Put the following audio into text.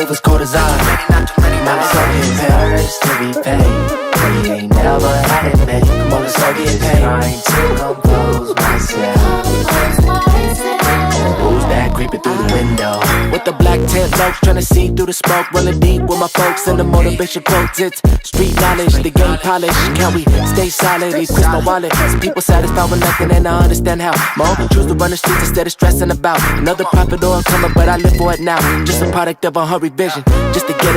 move is cortisone. Now let's go get paid. Urge to be paid. We ain't never had it made. Come on, let's go get paid. Trying to compose myself. Who's that creeping through the window? With the black tent locs, tryna see through the smoke. Rolling deep with my folks and the motivation quotes. It's street knowledge, the game polish. Can we stay solid? Equip my wallet. Some people satisfied with nothing and I understand how. My own choose to run the streets instead of stressing about another profit or coming, but I live for it now. Just a product of a hurried vision. Just to get